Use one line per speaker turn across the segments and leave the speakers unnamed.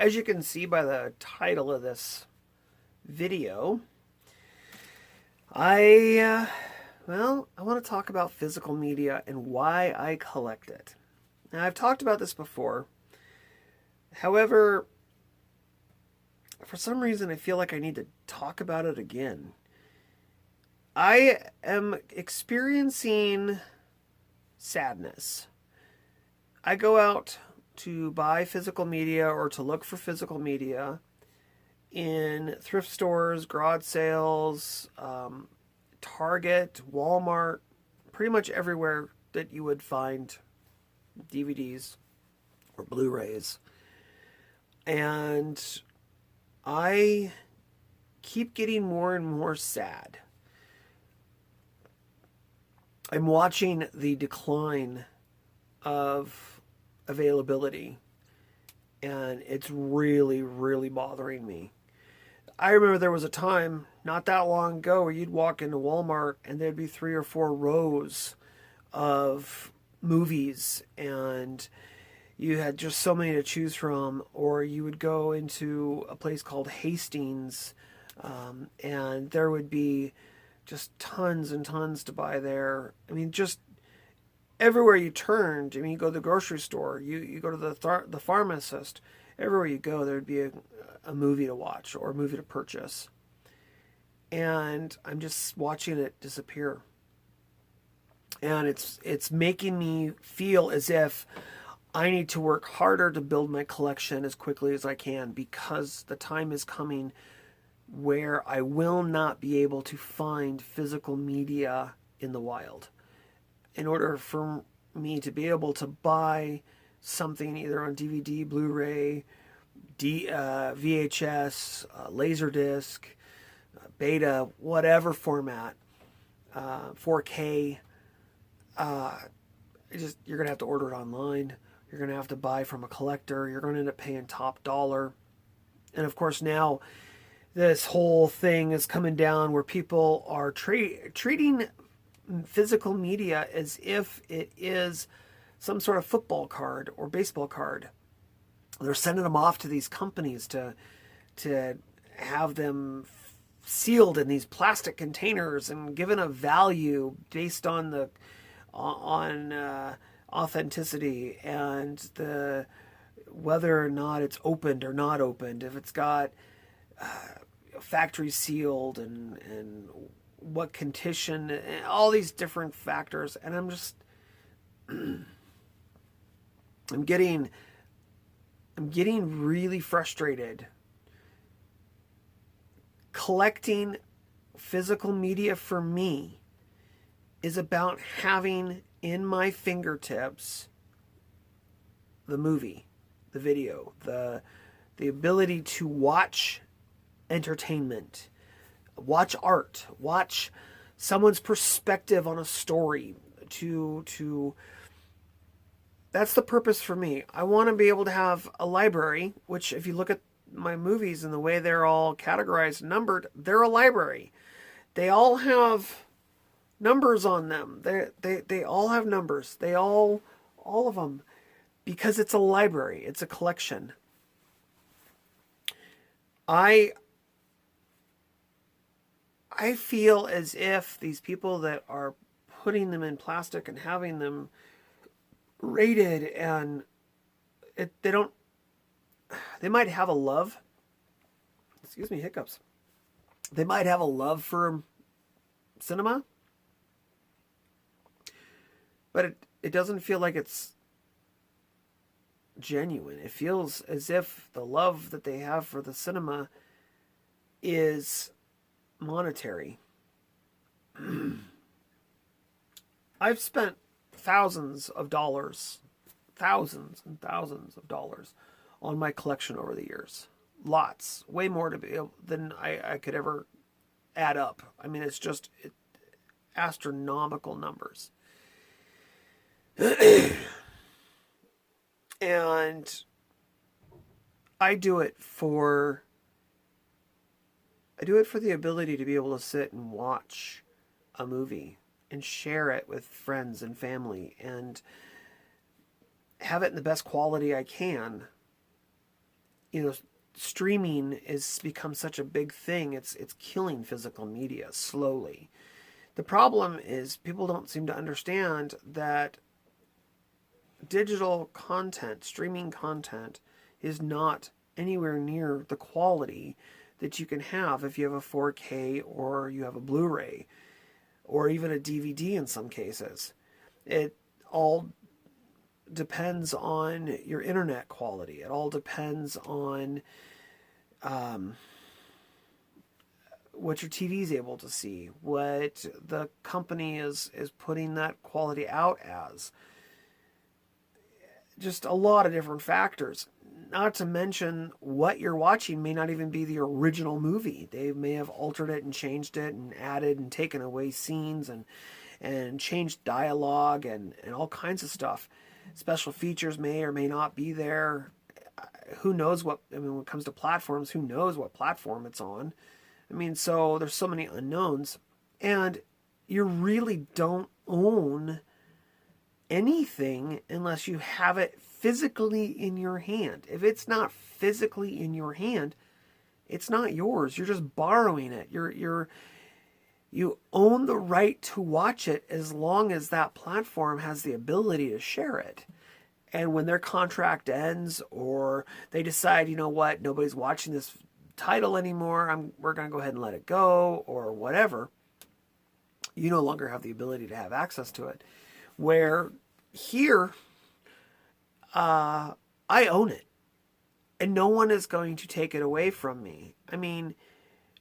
as you can see by the title of this video, I want to talk about physical media and why I collect it. Now, I've talked about this before. However, for some reason, I feel like I need to talk about it again. I am experiencing sadness. I go out to buy physical media or to look for physical media in thrift stores, garage sales, Target, Walmart, pretty much everywhere that you would find DVDs or Blu-rays. And I keep getting more and more sad. I'm watching the decline of availability, and it's really, really bothering me. I remember there was a time not that long ago where you'd walk into Walmart and there'd be 3 or 4 rows of movies, and you had just so many to choose from. Or you would go into a place called Hastings, and there would be just tons and tons to buy there. I mean, just everywhere you turned. I mean, you go to the grocery store, you go to the pharmacist. Everywhere you go, there would be a movie to watch or a movie to purchase. And I'm just watching it disappear. And it's making me feel as if I need to work harder to build my collection as quickly as I can, because the time is coming where I will not be able to find physical media in the wild. In order for me to be able to buy something either on DVD, Blu-ray, VHS, Laserdisc, Beta, whatever format, 4K, you're going to have to order it online. You're going to have to buy from a collector. You're going to end up paying top dollar. And of course now this whole thing is coming down where people are treating physical media as if it is some sort of football card or baseball card. They're sending them off to these companies to have them sealed in these plastic containers and given a value based on the authenticity and the whether or not it's opened or not opened, if it's got factory sealed and what condition, and all these different factors. And I'm just I'm getting really frustrated. Collecting physical media for me is about having in my fingertips the movie, the video, the ability to watch entertainment, watch art, watch someone's perspective on a story. That's the purpose for me. I want to be able to have a library, which if you look at my movies and the way they're all categorized and numbered, they're a library. They all have numbers on them. They all have numbers. They all of them, because it's a library. It's a collection. I feel as if these people that are putting them in plastic and having them rated, and they might have a love, excuse me, hiccups. They might have a love for cinema, but it doesn't feel like it's genuine. It feels as if the love that they have for the cinema is monetary. I've spent thousands and thousands of dollars on my collection over the years. Lots, way more than I could ever add up. I mean, it's just astronomical numbers. And I do it for the ability to be able to sit and watch a movie and share it with friends and family and have it in the best quality I can. you know, streaming is become such a big thing. It's killing physical media slowly. The problem is people don't seem to understand that digital content, streaming content, is not anywhere near the quality that you can have if you have a 4K or you have a Blu-ray or even a DVD in some cases. It all depends on your internet quality. It all depends on what your TV is able to see, what the company is putting that quality out as. Just a lot of different factors. Not to mention what you're watching may not even be the original movie. They may have altered it and changed it and added and taken away scenes and changed dialogue and all kinds of stuff. Special features may or may not be there. Who knows what, I mean, when it comes to platforms, who knows what platform it's on? I mean, so there's so many unknowns. And you really don't own anything unless you have it physically in your hand. If it's not physically in your hand, it's not yours. You're just borrowing it. You own the right to watch it as long as that platform has the ability to share it. And when their contract ends or they decide, you know what, nobody's watching this title anymore, we're going to go ahead and let it go or whatever, you no longer have the ability to have access to it. Where here, I own it. And no one is going to take it away from me. I mean,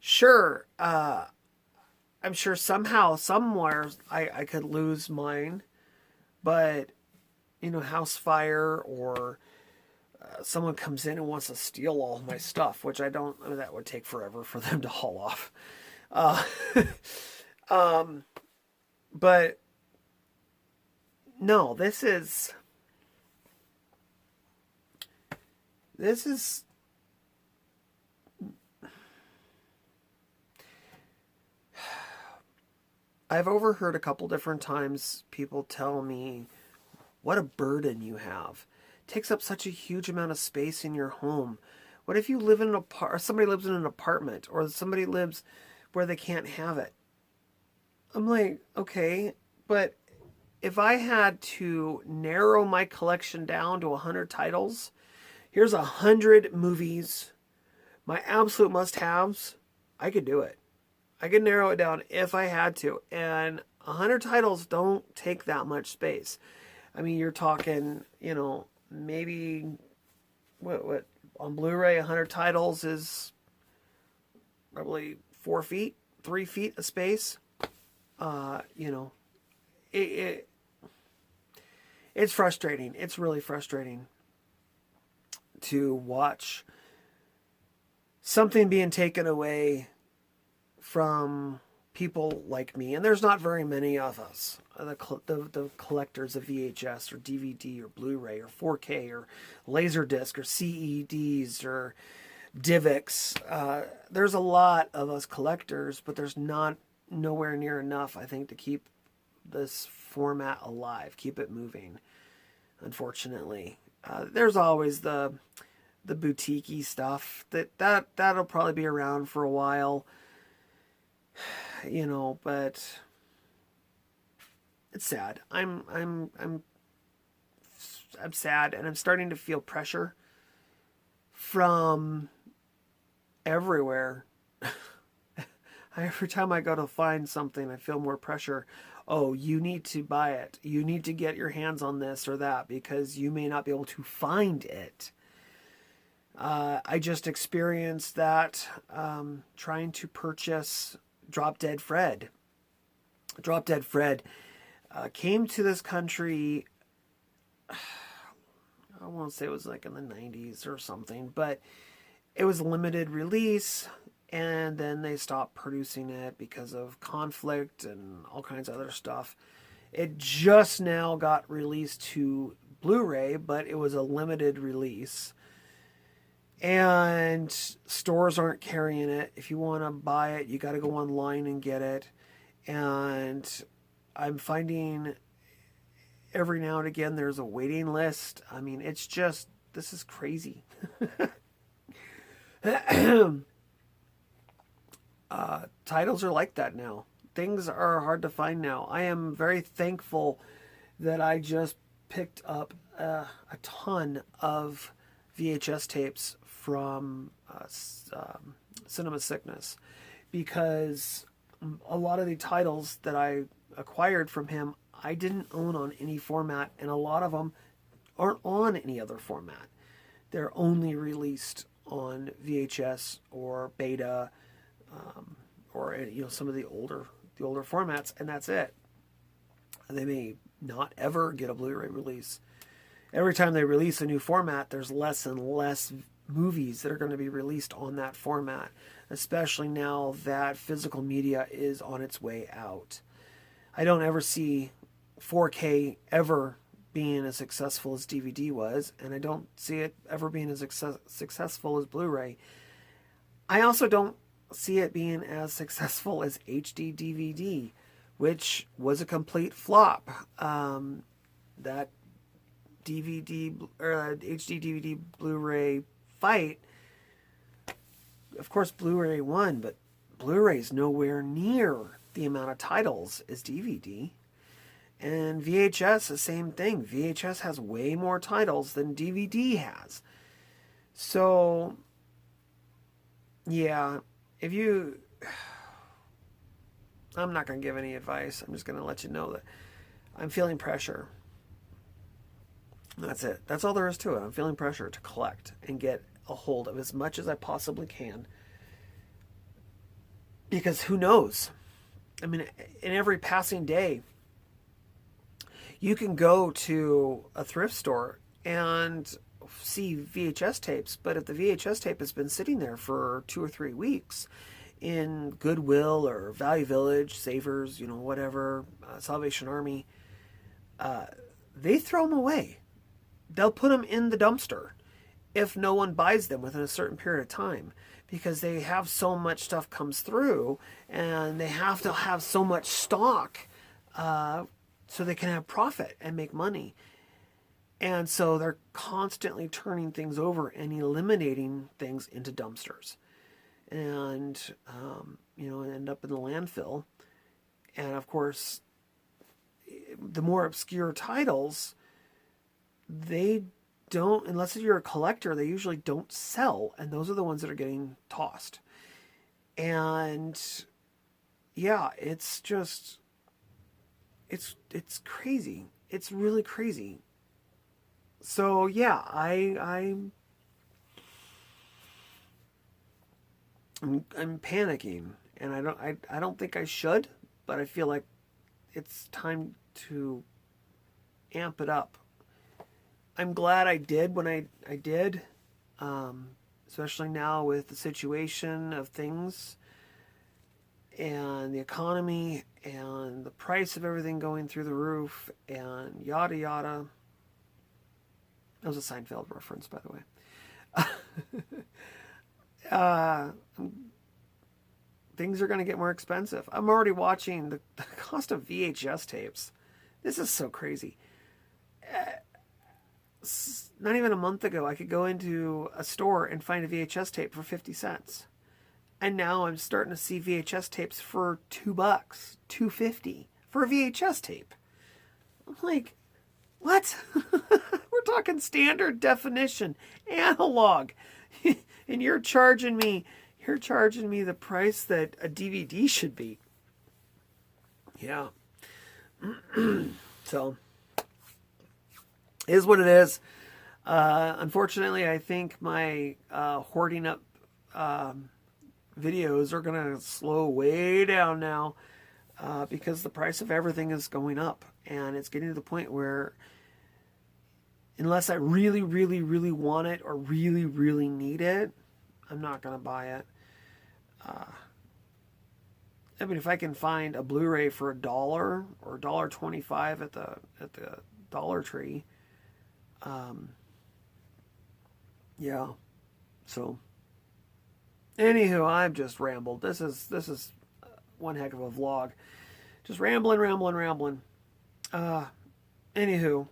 sure, I'm sure somehow, somewhere, I could lose mine. But, you know, house fire or someone comes in and wants to steal all of my stuff, which I mean, that would take forever for them to haul off. But no, this is I've overheard a couple different times people tell me what a burden you have. It takes up such a huge amount of space in your home. What if you live in or somebody lives in an apartment or somebody lives where they can't have it? I'm like, okay, but if I had to narrow my collection down to 100 titles, here's 100 movies, my absolute must-haves, I could do it. I could narrow it down if I had to. And 100 titles don't take that much space. I mean, you're talking, you know, maybe what on Blu-ray, 100 titles is probably 4 feet, 3 feet of space. You know, it's frustrating. It's really frustrating to watch something being taken away from people like me. And there's not very many of us, the collectors of VHS or DVD or Blu-ray or 4K or Laserdisc or CEDs or DivX. There's a lot of us collectors, but there's nowhere near enough, I think, to keep this format alive, keep it moving, unfortunately. There's always the boutique-y stuff that'll probably be around for a while, you know, but it's sad. I'm sad, and I'm starting to feel pressure from everywhere. Every time I go to find something, I feel more pressure. Oh, you need to buy it. You need to get your hands on this or that because you may not be able to find it. I just experienced that trying to purchase Drop Dead Fred. Drop Dead Fred came to this country, I won't say it was like in the 90s or something, but it was a limited release. And then they stopped producing it because of conflict and all kinds of other stuff. It just now got released to Blu-ray, but it was a limited release. And stores aren't carrying it. If you want to buy it, you got to go online and get it. And I'm finding every now and again there's a waiting list. I mean, it's just, this is crazy. Titles are like that now. Things are hard to find now. I am very thankful that I just picked up a ton of VHS tapes from Cinema Sickness, because a lot of the titles that I acquired from him I didn't own on any format, and a lot of them aren't on any other format. They're only released on VHS or Beta, or some of the older formats, and that's it. They may not ever get a Blu-ray release. Every time they release a new format, there's less and less movies that are going to be released on that format, especially now that physical media is on its way out. I don't ever see 4K ever being as successful as DVD was, and I don't see it ever being as successful as Blu-ray. I also don't see it being as successful as HD DVD, which was a complete flop. That DVD or HD DVD Blu-ray fight, of course Blu-ray won, but Blu-ray's nowhere near the amount of titles as DVD. And VHS, the same thing. VHS has way more titles than DVD has. So, yeah, I'm not going to give any advice. I'm just going to let you know that I'm feeling pressure. That's it. That's all there is to it. I'm feeling pressure to collect and get a hold of as much as I possibly can. Because who knows? I mean, in every passing day, you can go to a thrift store and see VHS tapes, but if the VHS tape has been sitting there for 2 or 3 weeks in Goodwill or Value Village, Savers, whatever, Salvation Army, they throw them away. They'll put them in the dumpster if no one buys them within a certain period of time, because they have so much stuff comes through and they have to have so much stock so they can have profit and make money. And so they're constantly turning things over and eliminating things into dumpsters. And, end up in the landfill. And of course, the more obscure titles, they don't, unless you're a collector, they usually don't sell. And those are the ones that are getting tossed. And yeah, it's just, it's crazy. It's really crazy. So yeah, I'm panicking, and I don't think I should, but I feel like it's time to amp it up. I'm glad I did when I did, especially now with the situation of things and the economy and the price of everything going through the roof and yada yada. That was a Seinfeld reference, by the way. Things are going to get more expensive. I'm already watching the cost of VHS tapes. This is so crazy. Not even a month ago, I could go into a store and find a VHS tape for 50 cents. And now I'm starting to see VHS tapes for $2, $2.50 for a VHS tape. I'm like, what? We're talking standard definition, analog. And you're charging me the price that a DVD should be. Yeah. So, it is what it is. Unfortunately, I think my hoarding up videos are going to slow way down now because the price of everything is going up. And it's getting to the point where unless I really, really, really want it or really, really need it, I'm not going to buy it. I mean, if I can find a Blu-ray for $1 or $1.25 at the Dollar Tree, yeah. So, anywho, I've just rambled. This is one heck of a vlog. Just rambling. Anywho,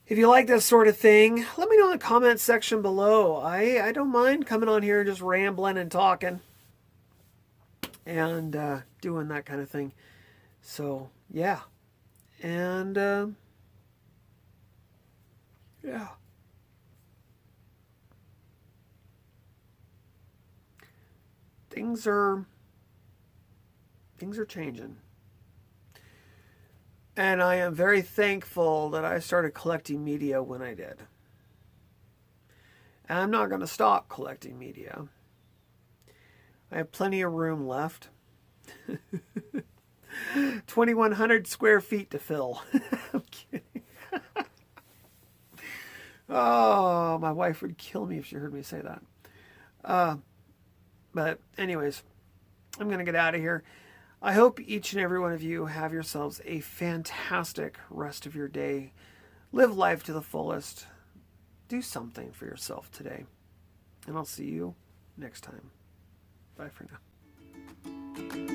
If you like this sort of thing, let me know in the comments section below. I don't mind coming on here and just rambling and talking and doing that kind of thing. So, yeah. And, yeah. Things are changing. And I am very thankful that I started collecting media when I did. And I'm not going to stop collecting media. I have plenty of room left. 2,100 square feet to fill. I'm kidding. Oh, my wife would kill me if she heard me say that. But anyways, I'm going to get out of here. I hope each and every one of you have yourselves a fantastic rest of your day. Live life to the fullest. Do something for yourself today. And I'll see you next time. Bye for now.